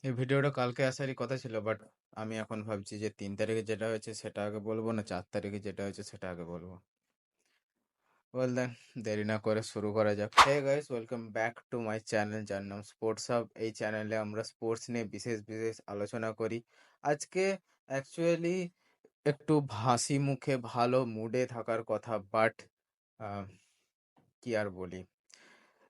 এই ভিডিওটা কালকে আসারই কথা ছিল, বাট আমি এখন ভাবছি যে 3 তারিখে যেটা হয়েছে সেটা আগে বলবো না 4 তারিখে যেটা হয়েছে সেটা আগে বলবো। ওয়েল দেন, দেরি না করে শুরু করা যাক। Hey guys, welcome back to my channel যার নাম স্পোর্টস হাব। এই চ্যানেলে আমরা স্পোর্টস নিয়ে বিশেষ বিশেষ আলোচনা করি। আজকে অ্যাকচুয়ালি একটু হাসি মুখে ভালো মুডে থাকার কথা, বাট কি আর বলি।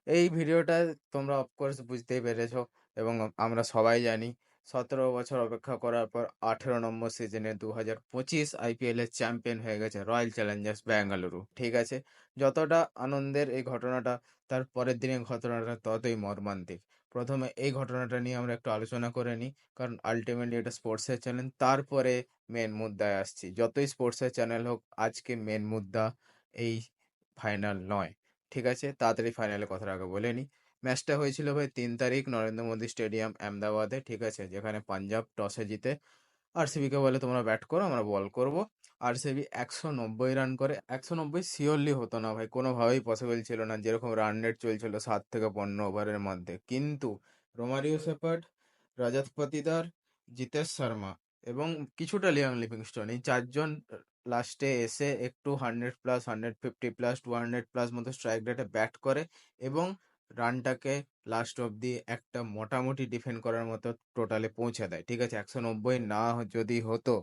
এই ভিডিওটা তোমরা অফকোর্স বুঝতেই পেরেছো, এবং আমরা সবাই জানি 17 বছর অপেক্ষা করার পর 18 নম্বর সিজনে 2025 আইপিএল এর চ্যাম্পিয়ন হয়ে গেছে রয়্যাল চ্যালেঞ্জার্স ব্যাঙ্গালুরু। ঠিক আছে, যতটা আনন্দের এই ঘটনাটা, তার পরের দিনের ঘটনাটা ততই মর্মান্তিক। প্রথমে এই ঘটনাটা নিয়ে আমরা একটু আলোচনা করে নিই, কারণ আলটিমেটলি এটা স্পোর্টসের চ্যানেল। তারপরে মেন মুদ্রায় আসছি। যতই স্পোর্টসের চ্যানেল হোক, আজকে মেন মুদ্রা এই ফাইনাল নয়। ঠিক আছে, তাড়াতাড়ি ফাইনালের কথাটা আগে বলে নিই। ম্যাচটা হয়েছিল ভাই 3 তারিখ নরেন্দ্র মোদী স্টেডিয়াম আহমেদাবাদে। ঠিক আছে, যেখানে পাঞ্জাব টসে জিতে আরসিবিকে বলে তোমরা ব্যাট করো, আমরা বল করব। আরসিবি 190 রান করে। 190 শিওরলি হতো না ভাই, কোনোভাবেই পসিবল ছিল না, যেরকম রান রেট চলছিল 7 থেকে 15 ওভারের মধ্যে। কিন্তু রোমারিও সেপার্ড, রজত পাতিদার, জিতেশ শর্মা এবং কিছুটা লিয়াম লিভিংস্টন, এই চারজন লাস্টে এসে একটু 100+, 150+, 200+ মতো স্ট্রাইক রেটে ব্যাট করে এবং রানটাকে লাস্ট অব্দি একটা মোটামুটি ডিফেন্ড করার মতো টোটালে পৌঁছে দেয়। ঠিক আছে, 190 না যদি হতো,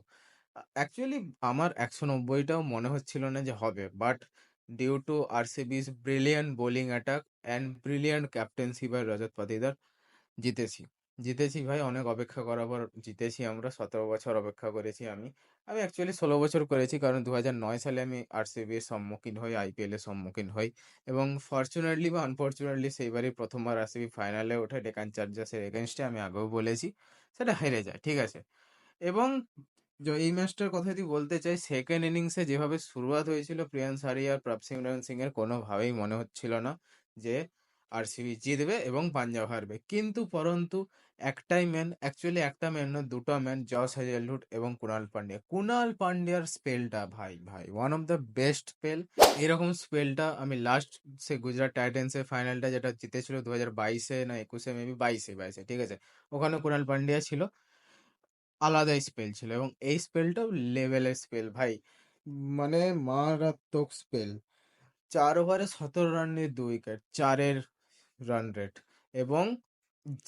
অ্যাকচুয়ালি আমার 190টাও মনে হচ্ছিল না যে হবে, but due to RCB's brilliant bowling attack and brilliant captaincy by Rajat Patidar জিতেছি। জিতেছি ভাই, অনেক অপেক্ষা করার পর জিতেছি আমরা। 17 বছর অপেক্ষা করেছি আমি। আমি অ্যাকচুয়ালি 16 বছর করেছি, কারণ 2009 সালে আমি আরসিবির সম্মুখীন হই, আইপিএল এর সম্মুখীন হই। এবং ফর্চুনেটলি বা আনফর্চুনেটলি সেইবারই প্রথমবার আরসিবি ফাইনালে ওঠে ডেকান চার্জার্সের এগেনস্টে। আমি আগেও বলেছি, সেটা হেরে যায়। ঠিক আছে, এবং এই ম্যাচটার কথা যদি বলতে চাই, সেকেন্ড ইনিংসে যেভাবে শুরুয়াত হয়েছিল প্রিয়ান্স হারি আর প্রভসিমরন সিং এর, কোনোভাবেই মনে হচ্ছিল না যে আরসিবি জিতবে এবং পাঞ্জাব হারবে। কিন্তু পরন্তু একটাই ম্যান, অ্যাকচুয়ালি একটা ম্যান না, দুটো ম্যান, জস হেজেলউড এবং কুণাল পান্ডিয়া। কুণাল পান্ডিয়ার স্পেলটা ভাই ভাই one of the best spell. এরকম স্পেলটা আমি লাস্ট সে গুজরাট টাইটান্সের ফাইনালটা যেটা জিতেছিল 2022-এ না 21-এ, মেবি 22-এ, ঠিক আছে, ওখানে কুণাল পান্ডিয়া ছিল। আলাদা স্পেল ছিল, এবং এই স্পেলটাও লেভেলের স্পেল ভাই, মানে মারাত্মক স্পেল। 4 ওভারে 17 রানে 2 উইকেট, 4-এর রান রেট, এবং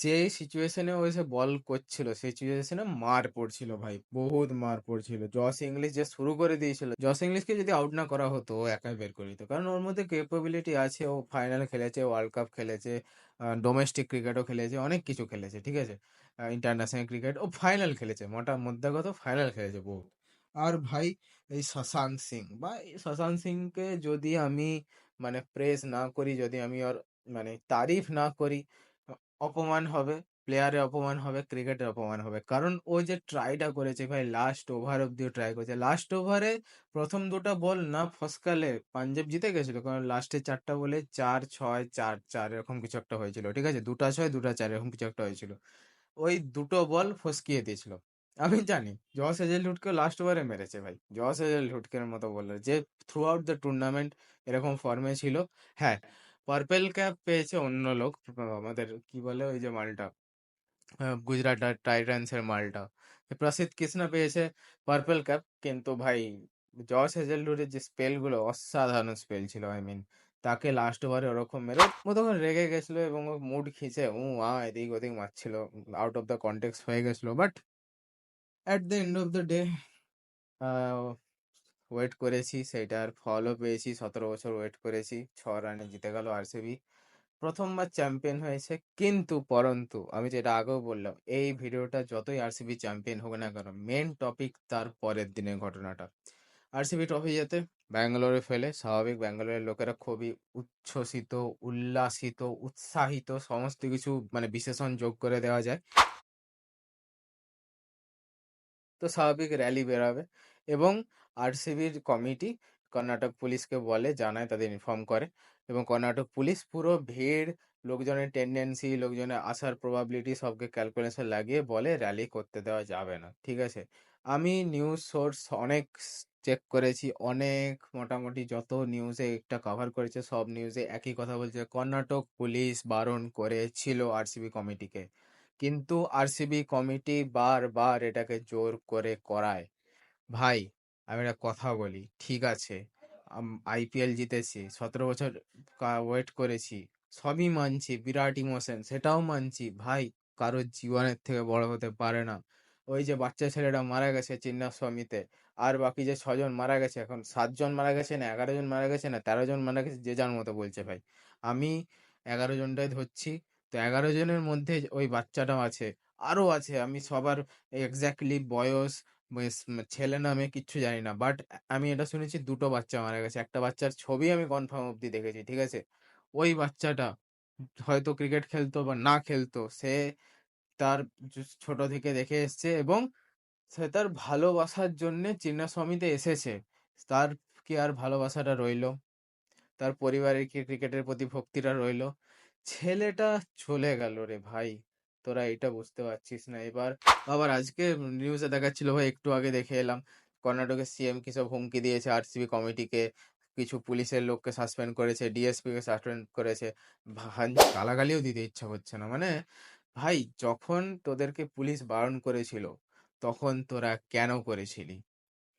যে সিচুয়েশনে ও এসে বল করছিল সেই সিচুয়েশনে মার পড়ছিল ভাই, বহুত মার পড়ছিল। জস ইংলিশ যে শুরু করে দিয়েছিল, জস ইংলিশকে যদি আউট না করা হতো ও একাই বের করে দিত, কারণ ওর মধ্যে ক্যাপাবিলিটি আছে। ও ফাইনাল খেলেছে, ওয়ার্ল্ড কাপ খেলেছে, ডোমেস্টিক ক্রিকেটও খেলেছে, অনেক কিছু খেলেছে। ঠিক আছে, ইন্টারন্যাশনাল ক্রিকেট ও ফাইনাল খেলেছে, মোদ্দা কথা ফাইনাল খেলেছে বহুত। আর ভাই, এই শশাঙ্ক সিং বা এই শশাঙ্ক সিংকে যদি আমি মানে প্রেস না করি, যদি আমি ওর মানে তারিফ না করি, অপমান হবে। প্লেয়ারে অপমান হবে, ক্রিকেটে অপমান হবে, কারণ ও যে ট্রাইটা করেছে ভাই, লাস্ট ওভার অব্দিও ট্রাই করেছে। লাস্ট ওভারে প্রথম দুটো বল না ফসকালে পাঞ্জাব জিতে গেছিল, কারণ লাস্টে 4টা বলে 4-6, 4-4 এরকম কিছু একটা হয়েছিল। ঠিক আছে, 2টা 6, 2টা 4 এরকম কিছু একটা হয়েছিল। ওই দুটো বল ফসকিয়ে দিয়েছিল। আমি জানি জস হেজেলউডকে লাস্ট ওভারে মেরেছে ভাই, জস হেজেলউডকের মতো বলার যে থ্রু আউট দ্য টুর্নামেন্ট এরকম ফর্মে ছিল। হ্যাঁ, পার্পেল ক্যাপ পেয়েছে অন্য লোক, আমাদের কি বলে ওই যে মালটা, গুজরাট টাইটান্সের মালটা, প্রসিদ্ধ কৃষ্ণা পেয়েছে পার্পল ক্যাপ। কিন্তু ভাই, জস হেজেলউডের যে স্পেল গুলো অসাধারণ স্পেল ছিল। আই মিন, তাকে লাস্ট ওভারে ওরকম মেরে ও তখন রেগে গেছিল এবং ও মুড খিঁচে এদিক ওদিক মারছিল, আউট অফ দ্য কন্টেক্সট হয়ে গেছিল। But at the end of the day wait করেছি, সেটার ফলও পেয়েছি। 17 বছর ওয়েট করেছি, 6 রানে জিতে গেল আরসিবি, প্রথমবার চ্যাম্পিয়ন হয়েছে। কিন্তু পরন্তু আমি যেটা আগেও বললাম, এই ভিডিওটা যতই আরসিবি চ্যাম্পিয়ন হোক না কেন, মেন টপিক তার পরের দিনের ঘটনাটা। আরসিবি ট্রফি জেতে ব্যাঙ্গালোরে ফেলে, স্বাভাবিক ব্যাঙ্গালোরের লোকেরা খুবই উচ্ছ্বসিত, উল্লাসিত, উৎসাহিত, সমস্ত কিছু মানে বিশেষণ যোগ করে দেওয়া যায়। তো স্বাভাবিক র্যালি বেরাবে, এবং আরসিবির কমিটি কর্ণাটক পুলিশকে বলে, জানায়, তাদের ইনফর্ম করে, এবং কর্ণাটক পুলিশ পুরো ভিড়, লোকজনের টেন্ডেন্সি, লোকজনের আসার প্রবাবিলিটি সবকে ক্যালকুলেশন লাগিয়ে বলে র্যালি করতে দেওয়া যাবে না। ঠিক আছে, আমি নিউজ সোর্স অনেক চেক করেছি, অনেক মোটামুটি যত নিউজে একটা কভার করেছে সব নিউজে একই কথা বলছে, কর্ণাটক পুলিশ বারণ করেছিল আরসিবি কমিটিকে। কিন্তু আরসিবি কমিটি বারবার এটাকে জোর করে করায়। ভাই, আমি একটা কথা বলি, ঠিক আছে, আইপিএল জিতেছি, 17 বছর ওয়েট করেছি, সবই মানছি, বিরাট ইমোশন, সেটাও মানছি ভাই। কারোর জীবনের থেকে বড় হতে পারে না। ওই যে বাচ্চা ছেলেটা মারা গেছে চিন্নাস্বামীতে, আর বাকি যে 6 জন মারা গেছে, এখন 7 জন মারা গেছে না 11 জন মারা গেছে না 13 জন মারা গেছে, যে যার মতো বলছে ভাই। আমি 11 জনটাই ধরছি। তো 11 জনের মধ্যে ওই বাচ্চাটাও আছে, আরো আছে, আমি সবার এক্স্যাক্টলি বয়স, ছেলে না মেয়ে কিচ্ছু জানি না, বাট আমি এটা শুনেছি দুটো বাচ্চা মারা গেছে, একটা বাচ্চার ছবি আমি কনফার্ম অবধি দেখেছি, ঠিক আছে। ওই বাচ্চাটা হয়তো ক্রিকেট খেলতো বা না খেলতো, সে তার ছোট থেকে দেখে এসছে, এবং সে তার ভালোবাসার জন্য চিন্নাস্বামীতে এসেছে। তার কি আর ভালোবাসাটা রইলো, তার পরিবারের কি ক্রিকেটের প্রতি ভক্তিটা রইলো? ছেলেটা চলে গেল রে ভাই। তোরা এটা বুঝতে পারছিস না। এবার আবার আজকে নিউজে দেখাচ্ছিল ভাই, একটু আগে দেখে এলাম, কর্ণাটকের সিএম কি সব হুমকি দিয়েছে আরসিবি কমিটিকে, কিছু পুলিশের লোককে সাসপেন্ড করেছে, ডিএসপি কে সাসপেন্ড করেছে। ভাই, গালাগালিও দিতে ইচ্ছা করছে না, মানে ভাই, যখন তোদেরকে পুলিশ বারণ করেছিল তখন তোরা কেন করেছিলি?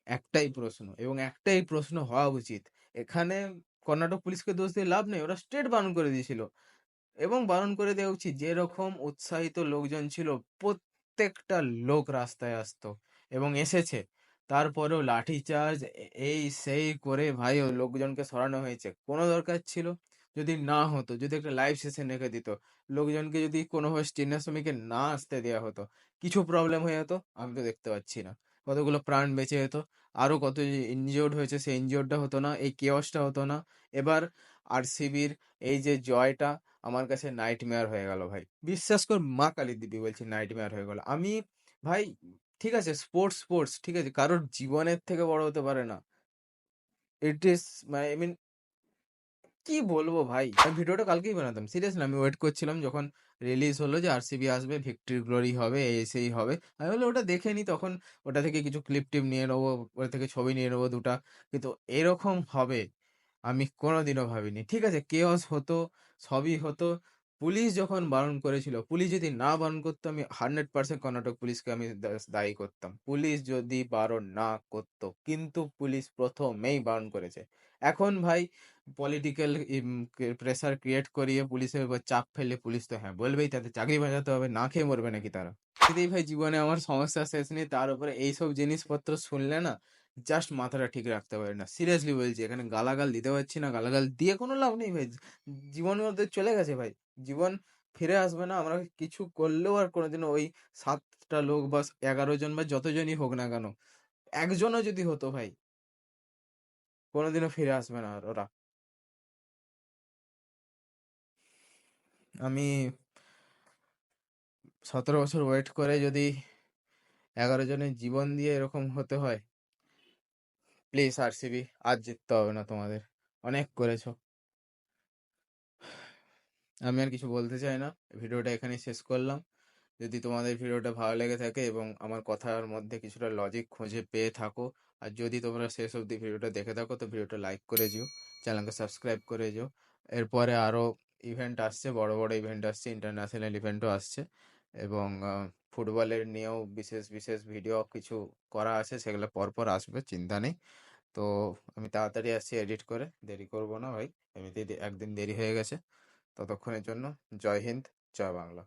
একটাই প্রশ্ন, এবং একটাই প্রশ্ন হওয়া উচিত। এখানে কর্ণাটক পুলিশকে দোষ দিয়ে লাভ নেই, ওরা স্ট্রেট বারণ করে দিয়েছিল। এবং বারণ করে দেওয়া উচিত, যেরকম উৎসাহিত লোকজন ছিল, প্রত্যেকটা লোক রাস্তায় আসতো এবং এসেছে, তারপরেও লাঠিচার্জ এই সেই করে ভাই ও লোকজনকে সরানো হয়েছে। কোনো দরকার ছিল? যদি না হতো, যদি একটা লাইভ সেশন রেখে দিত, লোকজনকে যদি কোনোভাবে চিন্নাস্বামীকে না আসতে দেওয়া হতো, কিছু প্রবলেম হয়ে যেত? আমি তো দেখতে পাচ্ছি না। কতগুলো প্রাণ বেঁচে যেত, আরো কত ইনজিওর্ড হয়েছে, সেই ইনজিওর্ডটা হতো না, এই কেওসটা হতো না। এবার আরসিবির এই যে জয়টা আমার কাছে নাইটমেয়ার হয়ে গেল ভাই। বিশ্বাস কর, মা কালী দিব্যি বলছি, নাইটমেয়ার হয়ে গেল। আমি ভাই, ঠিক আছে, স্পোর্টস স্পোর্টস ঠিক আছে, কারোর জীবনের থেকে বড় হতে পারে না। ইট ইজ, আই মিন, কি বলবো ভাই, আমি ভিডিওটা কালকেই বানাতাম সিরিয়াসলি। আমি ওয়েট করছিলাম যখন রিলিজ হলো যে আরসিবি আসবে, ভিক্টরি গ্লোরি হবে, এই সেই হবে। আমি বললাম ওটা দেখে নি, তখন ওটা থেকে কিছু ক্লিপ টিপ নিয়ে নেবো, ওটা থেকে ছবি নিয়ে নেবো দুটা। কিন্তু এরকম হবে আমি কোনোদিনও ভাবিনি। ঠিক আছে, কেওস হতো, সবই হতো। পুলিশ যখন বারণ করেছিল, পুলিশ যদি না বারণ করতো, আমি 100% কর্ণাটক পুলিশকে আমি দায়ী করতাম। পুলিশ যদি বারণ না করতো, কিন্তু পুলিশ প্রথমেই বারণ করেছে। এখন ভাই, পলিটিক্যাল প্রেসার ক্রিয়েট করিয়ে পুলিশের উপর চাপ ফেলে পুলিশ তো হ্যাঁ বলবেই, তাদের চাকরি বাঁচাতে হবে, না খেয়ে মরবে নাকি তারা? এতেই ভাই জীবনে আমার সমস্যা শেষ নেই, তার উপরে এইসব জিনিসপত্র শুনলে না জাস্ট মাথাটা ঠিক রাখতে পারি না। সিরিয়াসলি বলছি, এখানে গালাগাল দিতে পারছি না, গালাগাল দিয়ে কোনো লাভ নেই ভাই। জীবনের মধ্যে চলে গেছে ভাই, জীবন ফিরে আসবে না। আমরা কিছু করলেও আর কোনোদিনও ওই 7টা লোক বা 11 জন বা যতজনই হোক না কেন, একজনও যদি হতো ভাই, কোনোদিনও ফিরে আসবে না আর ওরা। আমি 17 বছর ওয়েট করে যদি 11 জনের জীবন দিয়ে এরকম হতে হয়, প্লিজ আরসিবি, আজ জিততে হবে না তোমাদের, অনেক করেছো। আমি আর কিছু বলতে চাই না, ভিডিওটা এখানেই শেষ করলাম। যদি তোমাদের ভিডিওটা ভালো লেগে থাকে এবং আমার কথার মধ্যে কিছুটা লজিক খুঁজে পেয়ে থাকো, আর যদি তোমরা শেষ অবধি ভিডিওটা দেখে থাকো, তো ভিডিওটা লাইক করে যেও, চ্যানেলকে সাবস্ক্রাইব করে যেও। এরপরে আরও ইভেন্ট আসছে, বড় বড় ইভেন্ট আসছে, ইন্টারন্যাশনাল ইভেন্টও আসছে, এবং ফুটবলের নিয়েও বিশেষ বিশেষ ভিডিও কিছু করা আছে, সেগুলো পরপর আসবে, চিন্তা নেই। তো আমি তাড়াতাড়ি আসছি এডিট করে, দেরি করব না ভাই, এমনিতেই একদিন দেরি হয়ে গেছে। ততক্ষণের জন্য জয় হিন্দ, জয় বাংলা।